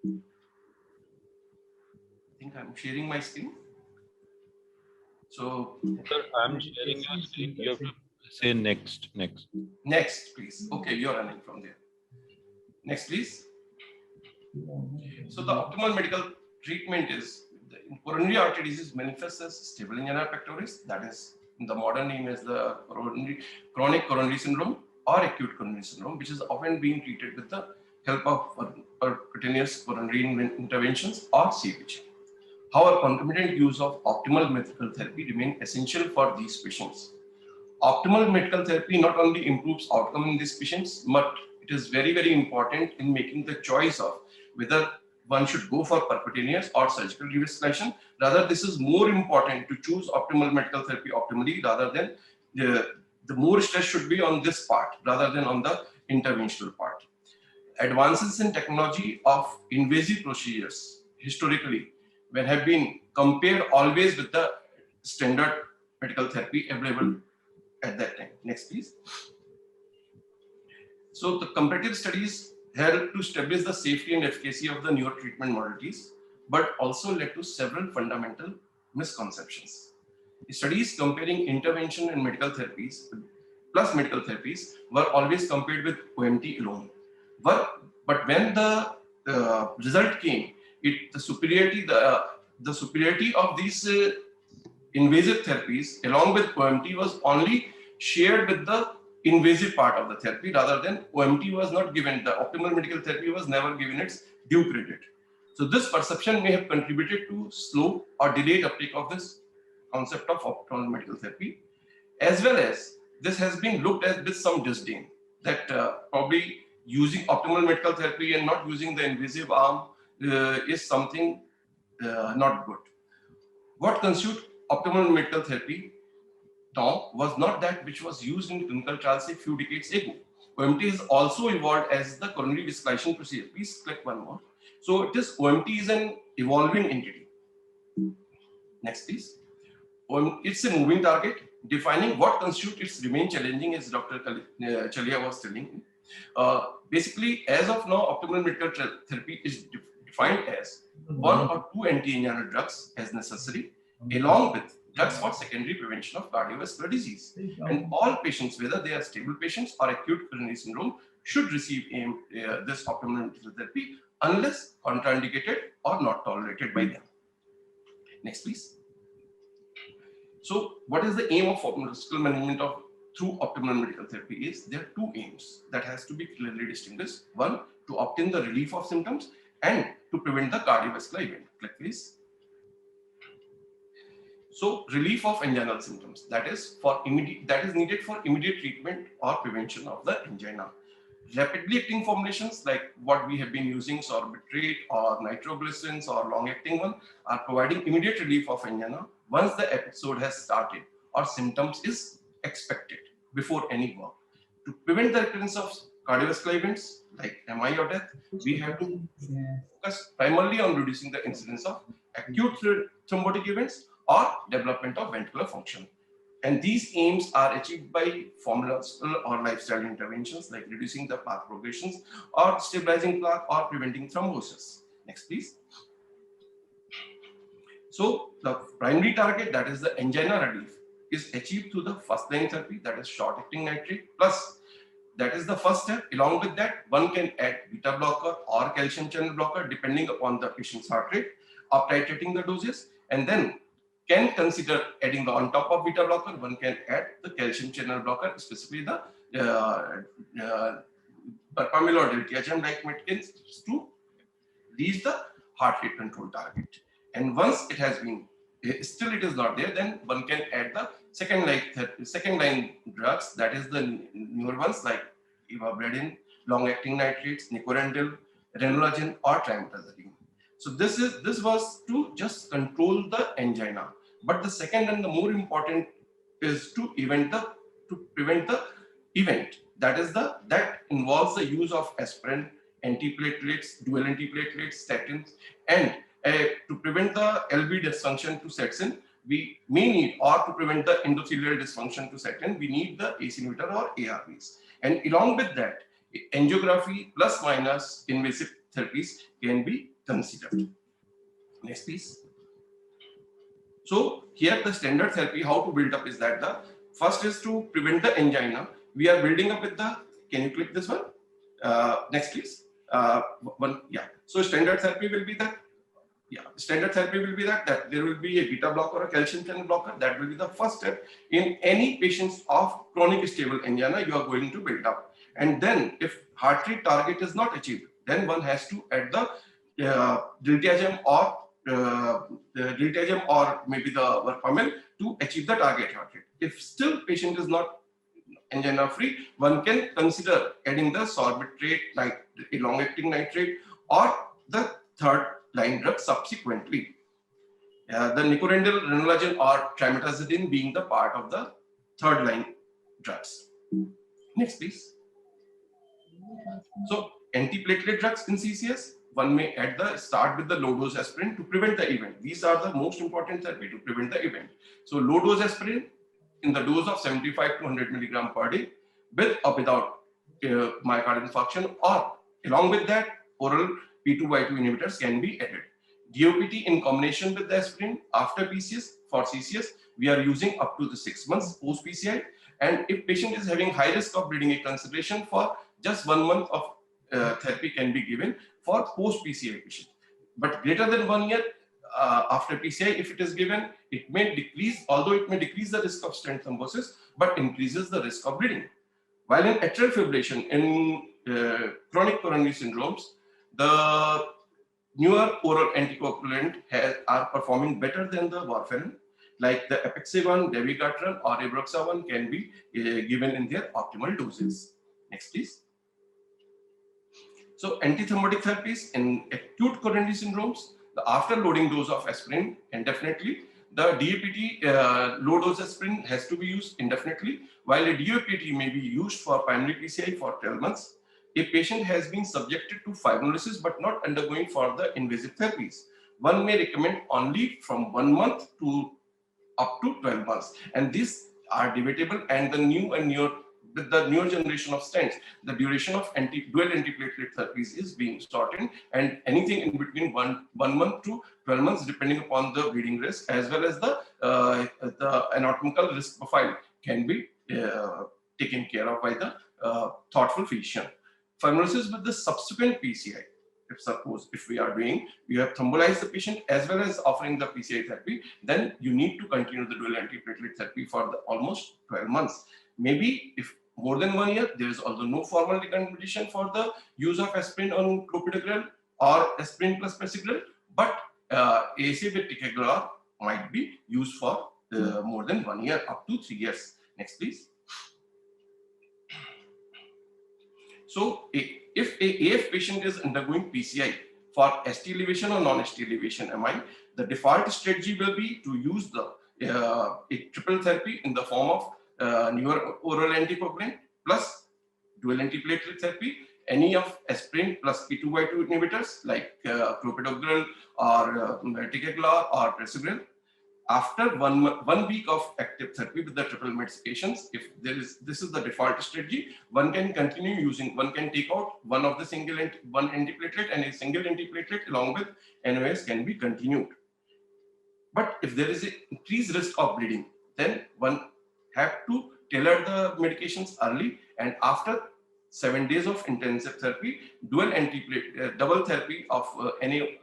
I think I'm sharing my screen. So, Sir, I'm sharing your screen. You have to say next. next, please. Okay, you're running from there. Next, please. So, the optimal medical treatment is in coronary artery disease manifests as stable angina pectoris, that is, the modern name is the chronic coronary syndrome or acute coronary syndrome, which is often being treated with the help of percutaneous coronary interventions or CPG. However, concomitant use of optimal medical therapy remain essential for these patients. Optimal medical therapy not only improves outcome in these patients, but it is very, very important in making the choice of whether one should go for percutaneous or surgical revascularization. Rather, this is more important to choose optimal medical therapy optimally rather than the more stress should be on this part rather than on the interventional part. Advances in technology of invasive procedures historically when have been compared always with the standard medical therapy available at that time. Next, please. So the comparative studies helped to establish the safety and efficacy of the newer treatment modalities, but also led to several fundamental misconceptions. Studies comparing intervention and medical therapies plus medical therapies were always compared with OMT alone. But when the result came, the superiority of these invasive therapies along with OMT was only shared with the invasive part of the therapy rather than OMT was not given. The optimal medical therapy was never given its due credit. So this perception may have contributed to slow or delayed uptake of this concept of optimal medical therapy, as well as this has been looked at with some disdain that probably using optimal medical therapy and not using the invasive arm is something not good. What constitutes optimal medical therapy now was not that which was used in clinical trials a few decades ago. OMT has also evolved as the coronary visualization procedure. Please click one more. So OMT is an evolving entity. Next, please. It's a moving target. Defining what constitutes its remain challenging, as Dr. Chalia was telling. Basically, as of now, optimal medical therapy is defined as one or two anti-angina drugs as necessary, along with drugs for secondary prevention of cardiovascular disease. And all patients, whether they are stable patients or acute coronary syndrome, should receive this optimal medical therapy unless contraindicated or not tolerated by them. Next, please. So, what is the aim of pharmacological management of through optimal medical therapy is there are two aims that has to be clearly distinguished. One, to obtain the relief of symptoms and to prevent the cardiovascular event. Click please. So, relief of anginal symptoms that is needed for immediate treatment or prevention of the angina. Rapidly acting formulations like what we have been using, sorbitrate or nitroglycerins or long-acting one, are providing immediate relief of angina once the episode has started or symptoms is expected before any work. To prevent the recurrence of cardiovascular events like MI or death, we have to focus primarily on reducing the incidence of acute thrombotic events or development of ventricular function. And these aims are achieved by pharmacological or lifestyle interventions like reducing the plaque progressions or stabilizing plaque or preventing thrombosis. Next, please. So the primary target, that is the angina relief, is achieved through the first line therapy, that is short acting nitrate plus. That is the first step. Along with that, one can add beta blocker or calcium channel blocker depending upon the patient's heart rate, up titrating the doses, and then can consider adding on top of beta blocker, one can add the calcium channel blocker, specifically the verapamil or diltiazem like medicines to reach the heart rate control target. And once it has been, still it is not there, then one can add the second line drugs, that is the newer ones like ivabradine, long-acting nitrates, nicorandil, ranolazine or trimetazidine. So this was to just control the angina. But the second and the more important is to prevent the event. That involves the use of aspirin, antiplatelets, dual antiplatelets, statins, and to prevent the LV dysfunction to set in, we may need, or to prevent the endothelial dysfunction to set in, we need the ACE inhibitor or ARBs. And along with that, angiography plus minus invasive therapies can be considered. Next, please. So here the standard therapy, how to build up is that the first is to prevent the angina. We are building up with the, can you click this one? Next, please. Yeah. So standard therapy will be that. Yeah, standard therapy will be that there will be a beta blocker or a calcium channel blocker. That will be the first step in any patients of chronic stable angina you are going to build up. And then if heart rate target is not achieved, then one has to add the diltiazem or maybe the verapamil to achieve the target heart rate. If still patient is not angina free, one can consider adding the sorbitrate, like long-acting nitrate, or the third line drug subsequently. The nicorandil, ranolazine, or trimetazidine being the part of the third line drugs. Next, please. So, antiplatelet drugs in CCS, one may start with the low dose aspirin to prevent the event. These are the most important therapy to prevent the event. So, low dose aspirin in the dose of 75 to 100 milligram per day, with or without myocardial infarction, or along with that, oral P2Y2 inhibitors can be added. DOPT in combination with the aspirin after PCS. For CCS, we are using up to the 6 months post PCI. And if patient is having high risk of bleeding, a consideration for just 1 month of therapy can be given for post PCI patient. But greater than 1 year after PCI, if it is given, it may decrease, although it may decrease the risk of stent thrombosis, but increases the risk of bleeding. While in atrial fibrillation, in chronic coronary syndromes, the newer oral anticoagulant are performing better than the warfarin, like the Apixaban, Dabigatran, or Ibroxaban can be given in their optimal doses. Next, please. So, antithermatic therapies in acute coronary syndromes, the after loading dose of aspirin indefinitely, the DAPT low dose aspirin has to be used indefinitely, while a DAPT may be used for primary PCI for 12 months. A patient has been subjected to fibrinolysis but not undergoing for the invasive therapies. One may recommend only from 1 month to up to 12 months. And these are debatable, and the with the newer generation of stents, the duration of dual antiplatelet therapies is being shortened, and anything in between one month to 12 months, depending upon the bleeding risk as well as the anatomical risk profile, can be taken care of by the thoughtful physician. Fibrinolysis with the subsequent PCI. If we are doing, you have thrombolized the patient as well as offering the PCI therapy, then you need to continue the dual antiplatelet therapy for almost 12 months. Maybe if more than 1 year, there is also no formal recommendation for the use of aspirin on clopidogrel or aspirin plus prasugrel, but ASA with ticagrelor might be used for more than 1 year, up to 3 years. Next, please. So, if a AF patient is undergoing PCI for ST elevation or non-ST elevation MI, the default strategy will be to use the a triple therapy in the form of newer oral anticoagulant plus dual antiplatelet therapy, any of aspirin plus P2Y2 inhibitors like clopidogrel or ticagrelor or prasugrel. After one week of active therapy with the triple meds patients, if this is the default strategy, one can continue using, one can take out one of the one antiplatelet, and a single antiplatelet along with NOS can be continued. But if there is an increased risk of bleeding, then one have to tailor the medications early, and after 7 days of intensive therapy, double therapy of any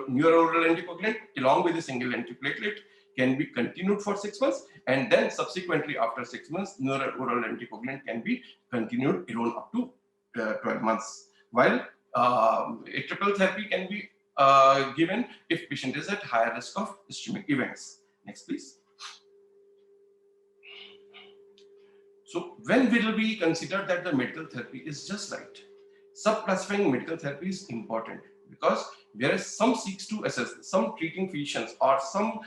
newer oral anticoagulant along with a single antiplatelet can be continued for 6 months, and then subsequently after 6 months, newer oral anticoagulant can be continued alone up to 12 months. While a triple therapy can be given if patient is at higher risk of ischemic events. Next, please. So when will we consider that the medical therapy is just right? Subclassifying medical therapy is important because whereas some seeks to assess, some treating physicians or some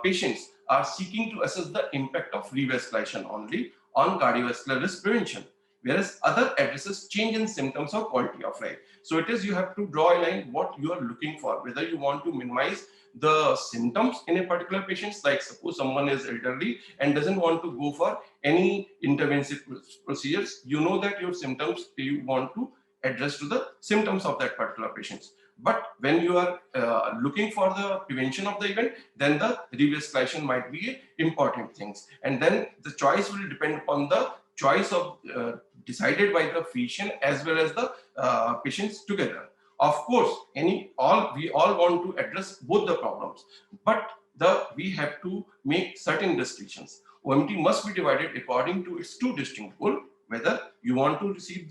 patients are seeking to assess the impact of revascularization only on cardiovascular risk prevention, whereas other addresses change in symptoms or quality of life. So it is, you have to draw a line what you are looking for, whether you want to minimize the symptoms in a particular patient, like suppose someone is elderly and doesn't want to go for any interventive procedures, you know that your symptoms, you want to address to the symptoms of that particular patient. But when you are looking for the prevention of the event, then the revascularization might be a important things. And then the choice will depend upon the choice of decided by the physician as well as the patients together. Of course, we all want to address both the problems, but we have to make certain restrictions. OMT must be divided according to its two distinct goals. Whether you want to receive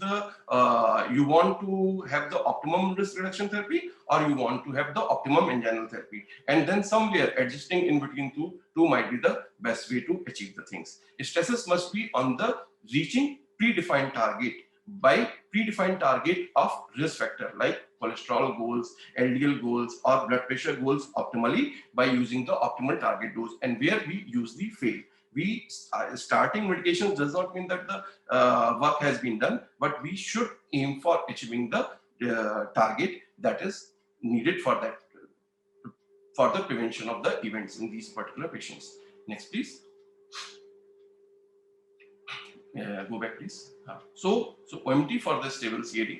you want to have the optimum risk reduction therapy, or you want to have the optimum anginal therapy, and then somewhere adjusting in between two might be the best way to achieve the things. Stresses must be on the reaching predefined target by predefined target of risk factor like cholesterol goals, LDL goals, or blood pressure goals optimally by using the optimal target dose, and where we usually fail. Starting medications does not mean that the work has been done, but we should aim for achieving the target that is needed for the prevention of the events in these particular patients. Next, please. Go back, please. So OMT for the stable CAD,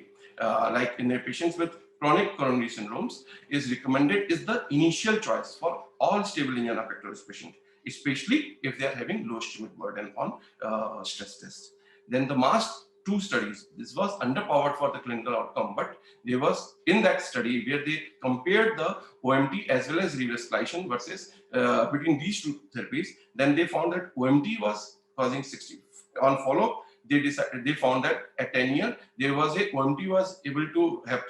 like in the patients with chronic coronary syndromes, is recommended is the initial choice for all stable angina pectoris patients, especially if they are having low ischemic burden on stress tests. Then the MAST-2 studies, this was underpowered for the clinical outcome, but there was in that study where they compared the OMT as well as revascularization versus between these two therapies, then they found that OMT was causing 60. On follow-up, they found that at 10 years, there was a OMT was able to have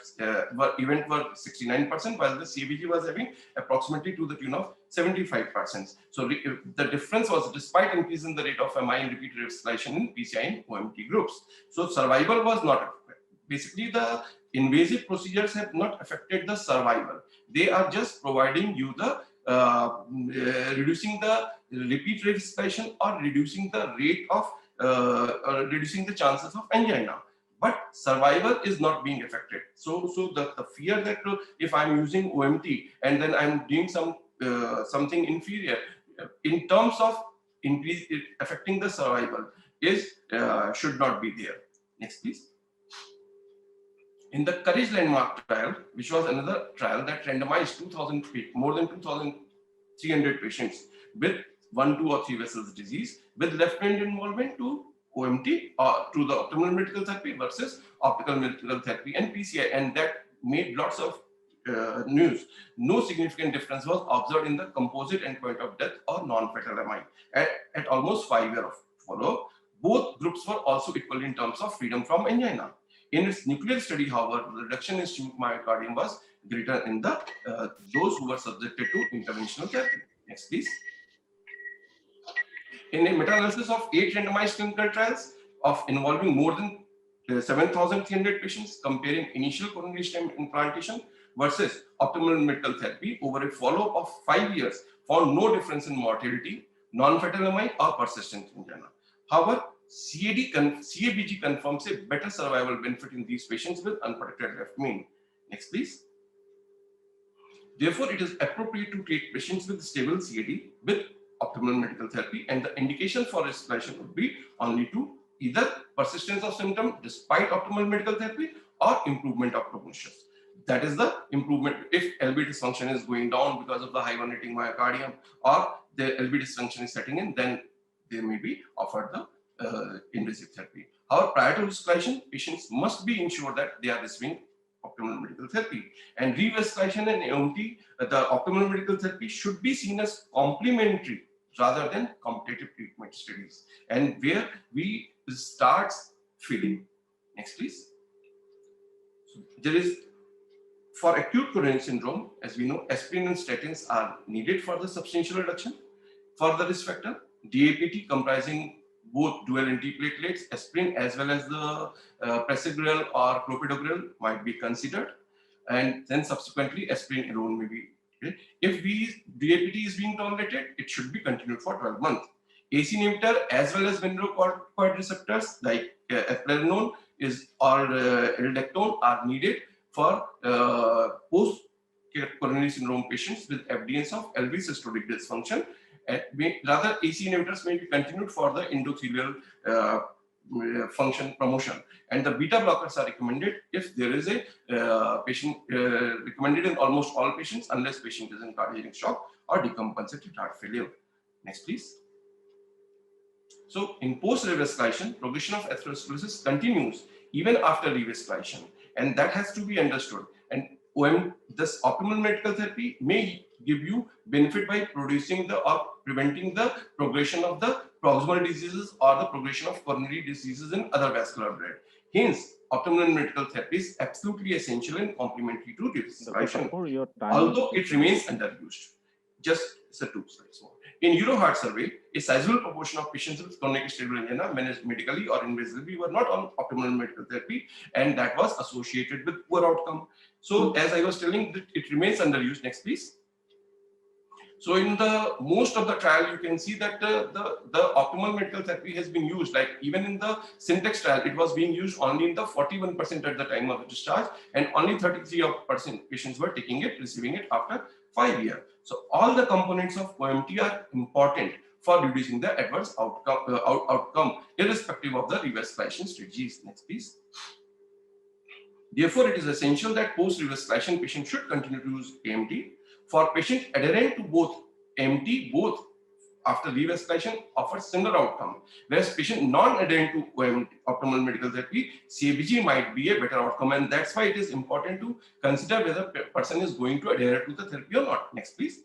event were 69%, while the CBG was having approximately to the tune of 75%. So the difference was despite increase in the rate of MI and repeat revascularization in PCI and OMT groups. So survival was not affected. Basically, the invasive procedures have not affected the survival. They are just providing you the reducing the repeat revascularization or reducing the rate of reducing the chances of angina, but survival is not being affected. So the fear that if I'm using OMT and then I'm doing something inferior in terms of increase affecting the survival is should not be there. Next, please. In the Courage landmark trial, which was another trial that randomized more than 2,300 patients with 1, 2, or 3 vessels disease with left-hand involvement to OMT or to the optimal medical therapy versus optical medical therapy and PCI, and that made lots of news. No significant difference was observed in the composite endpoint of death or non-fatal MI at almost 5 years of follow-up. Both groups were also equal in terms of freedom from angina. In its nuclear study, however, the reduction in ischemic myocardium was greater in the those who were subjected to interventional therapy. Next, please. In a meta-analysis of 8 randomized clinical trials involving more than 7,300 patients comparing initial coronary stem implantation versus optimal medical therapy over a follow-up of 5 years, found no difference in mortality, non-fatal MI, or persistent angina. However, CABG confirms a better survival benefit in these patients with unprotected left main. Next, please. Therefore, it is appropriate to treat patients with stable CAD with optimal medical therapy, and the indication for respiration would be only to either persistence of symptom despite optimal medical therapy or improvement of prognosis. That is the improvement if LV dysfunction is going down because of the hibernating myocardium or the LV dysfunction is setting in, then they may be offered the invasive therapy. However, prior to respiration, patients must be ensured that they are receiving optimal medical therapy. And revascularization and OMT, the optimal medical therapy should be seen as complementary rather than competitive treatment studies, and where we start feeling. Next, please. So there is, for acute coronary syndrome, as we know, aspirin and statins are needed for the substantial reduction. For the risk factor, DAPT comprising both dual antiplatelets, aspirin as well as the prasugrel or clopidogrel might be considered, and then subsequently aspirin alone may be. Okay. If DAPT is being tolerated, it should be continued for 12 months. AC inhibitor as well as mineralocorticoid receptors like eplerenone or eldectone are needed for post coronary syndrome patients with evidence of LV systolic dysfunction. Rather, AC inhibitors may be continued for the endothelial function promotion, and the beta blockers are recommended if there is a patient recommended in almost all patients unless patient is in cardiogenic shock or decompensated heart failure. Next, please. So in post-revascularization, progression of atherosclerosis continues even after revascularization, and that has to be understood. And when this optimal medical therapy may give you benefit by producing or preventing the progression of the proximal diseases or the progression of coronary diseases in other vascular blood. Hence, optimal medical therapy is absolutely essential and complementary to revascularization, although it remains underused. Just it's a 2 slides more. In Euroheart survey, a sizable proportion of patients with chronic stable angina managed medically or invasively were not on optimal medical therapy, and that was associated with poor outcome. So, as I was telling, it remains underused. Next, please. So, in the most of the trial, you can see that the optimal medical therapy has been used. Like even in the Syntax trial, it was being used only in the 41% at the time of discharge, and only 33% patients were taking it, receiving it after 5 years. So all the components of OMT are important for reducing the adverse outcome irrespective of the revascularization strategies. Next, please. Therefore, it is essential that post-revascularization patients should continue to use AMT. For patients adherent to both AMT, both after revascularization offers similar outcome, whereas patient non-adherent to OMT, optimal medical therapy, CABG might be a better outcome, and that's why it is important to consider whether a person is going to adhere to the therapy or not. Next, please.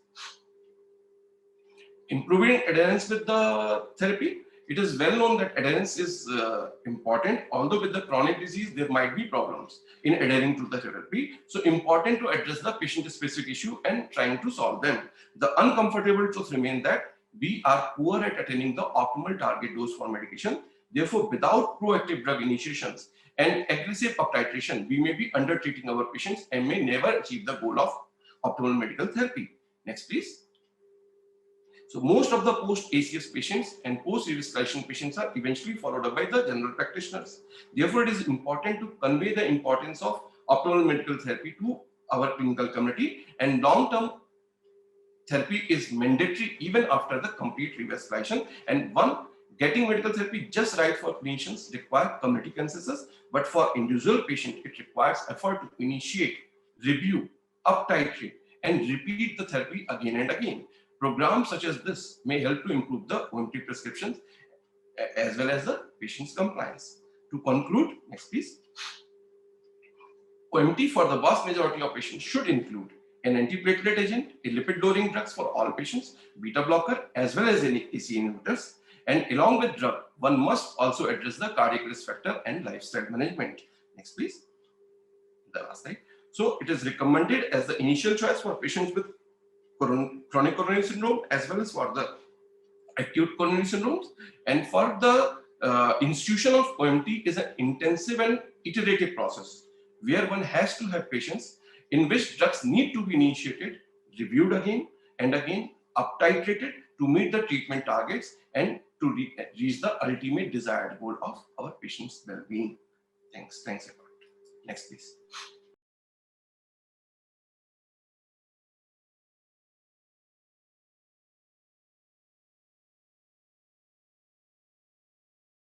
Improving adherence with the therapy. It is well known that adherence is important, although with the chronic disease, there might be problems in adhering to the therapy. So important to address the patient-specific issue and trying to solve them. The uncomfortable truth remains that we are poor at attaining the optimal target dose for medication. Therefore, without proactive drug initiations and aggressive up-titration, we may be under-treating our patients and may never achieve the goal of optimal medical therapy. Next, please. So most of the post-ACS patients and post-revascularization patients are eventually followed up by the general practitioners. Therefore, it is important to convey the importance of optimal medical therapy to our clinical community, and long-term therapy is mandatory even after the complete revascularization. And getting medical therapy just right for clinicians require community consensus, but for individual patient, it requires effort to initiate, review, up-titrate, and repeat the therapy again and again. Programs such as this may help to improve the OMT prescriptions as well as the patient's compliance. To conclude, next please. OMT for the vast majority of patients should include an antiplatelet agent, a lipid-lowering drugs for all patients, beta blocker, as well as any AC inhibitors. And along with drug, one must also address the cardiac risk factor and lifestyle management. Next, please. The last slide. So it is recommended as the initial choice for patients with chronic coronary syndrome as well as for the acute coronary syndromes. And for the institution of OMT is an intensive and iterative process where one has to have patients in which drugs need to be initiated, reviewed again and again, up-titrated to meet the treatment targets and to reach the ultimate desired goal of our patient's well-being. Thanks a lot. Next, please.